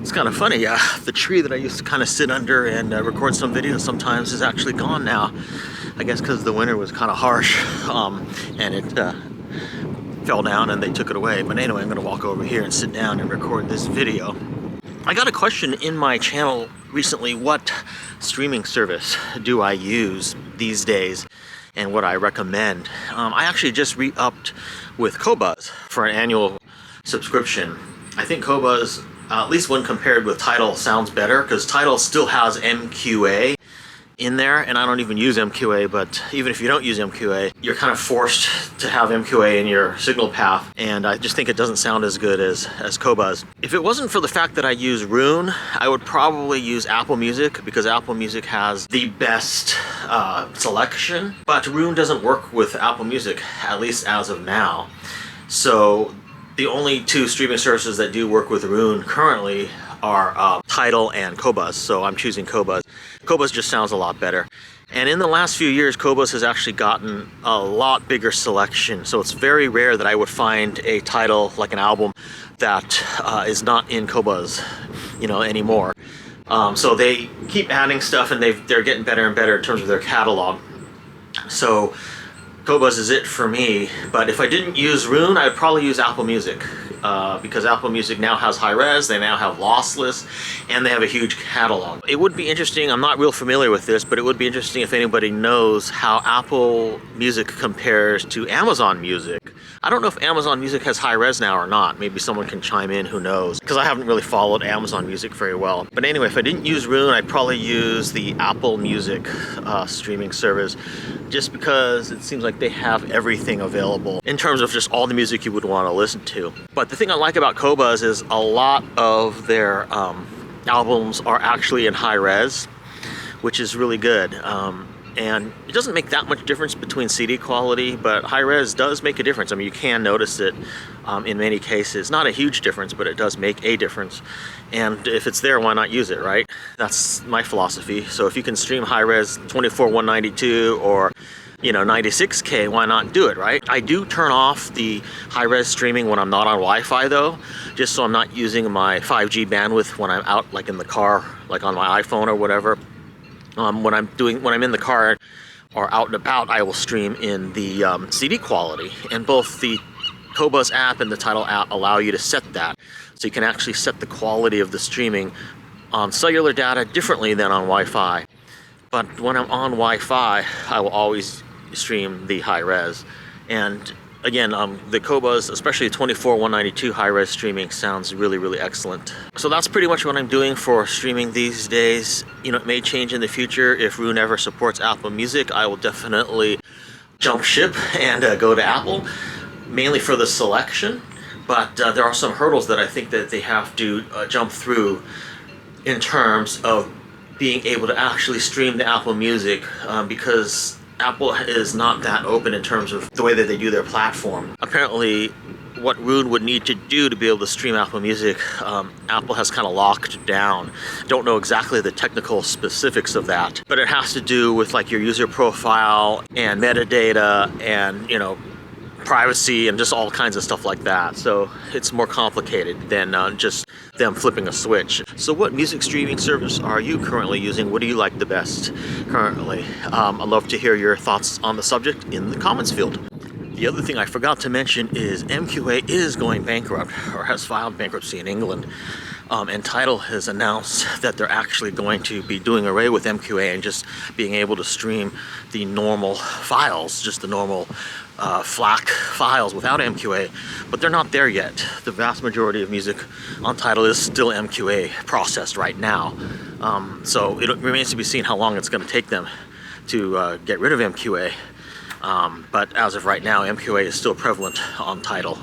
It's kind of funny, the tree that I used to kind of sit under and record some videos sometimes is actually gone now. I guess because the winter was kind of harsh, and it fell down and they took it away. But anyway, I'm going to walk over here and sit down and record this video. I got a question in my channel recently, what streaming service do I use these days and what I recommend? I actually just re-upped with Qobuz for an annual subscription. I think Qobuz, at least when compared with Tidal, sounds better because Tidal still has MQA in there, and I don't even use MQA, but even if you don't use MQA, you're kind of forced to have MQA in your signal path, and I just think it doesn't sound as good as Qobuz. If it wasn't for the fact that I use Roon, I would probably use Apple Music because Apple Music has the best selection, but Roon doesn't work with Apple Music, at least as of now. So the only two streaming services that do work with Roon currently are Tidal and Qobuz, so I'm choosing Qobuz. Qobuz just sounds a lot better. And in the last few years, Qobuz has actually gotten a lot bigger selection, so it's very rare that I would find a title, like an album, that is not in Qobuz, anymore. So they keep adding stuff, and they're getting better and better in terms of their catalog. So Qobuz is it for me, but if I didn't use Roon, I'd probably use Apple Music because Apple Music now has high res, they now have lossless, and they have a huge catalog. It would be interesting, I'm not real familiar with this, but it would be interesting if anybody knows how Apple Music compares to Amazon Music. I don't know if Amazon Music has high res now or not. Maybe someone can chime in, who knows, because I haven't really followed Amazon Music very well. But anyway, if I didn't use Roon, I'd probably use the Apple Music streaming service, just because it seems like they have everything available in terms of just all the music you would want to listen to. But the thing I like about Qobuz is a lot of their albums are actually in high res, which is really good. And it doesn't make that much difference between CD quality, but high res does make a difference. I mean, you can notice it in many cases. Not a huge difference, but it does make a difference. And if it's there, why not use it, right? That's my philosophy. So if you can stream high res 24/192 or 96K, why not do it, right? I do turn off the high res streaming when I'm not on Wi-Fi though, just so I'm not using my 5G bandwidth when I'm out, like in the car, like on my iPhone or whatever. When I'm in the car or out and about, I will stream in the CD quality, and both the Qobuz app and the Tidal app allow you to set that. So you can actually set the quality of the streaming on cellular data differently than on Wi-Fi. But when I'm on Wi-Fi, I will always stream the high res. And again, the Qobuz, especially 24/192 high res streaming, sounds really, really excellent. So that's pretty much what I'm doing for streaming these days. It may change in the future. If Roon ever supports Apple Music, I will definitely jump ship and go to Apple, mainly for the selection. But there are some hurdles that I think that they have to jump through in terms of being able to actually stream to Apple Music, because Apple is not that open in terms of the way that they do their platform. Apparently, what Roon would need to do to be able to stream Apple Music, Apple has kind of locked down. Don't know exactly the technical specifics of that, but it has to do with like your user profile and metadata and, privacy and just all kinds of stuff like that. So it's more complicated than just them flipping a switch. So what music streaming service are you currently using? What do you like the best currently? I'd love to hear your thoughts on the subject in the comments field. The other thing I forgot to mention is MQA is going bankrupt, or has filed bankruptcy in England. And Tidal has announced that they're actually going to be doing away with MQA and just being able to stream the normal files, just the normal FLAC files without MQA, but they're not there yet. The vast majority of music on Tidal is still MQA processed right now. So it remains to be seen how long it's going to take them to get rid of MQA. But as of right now, MQA is still prevalent on Tidal.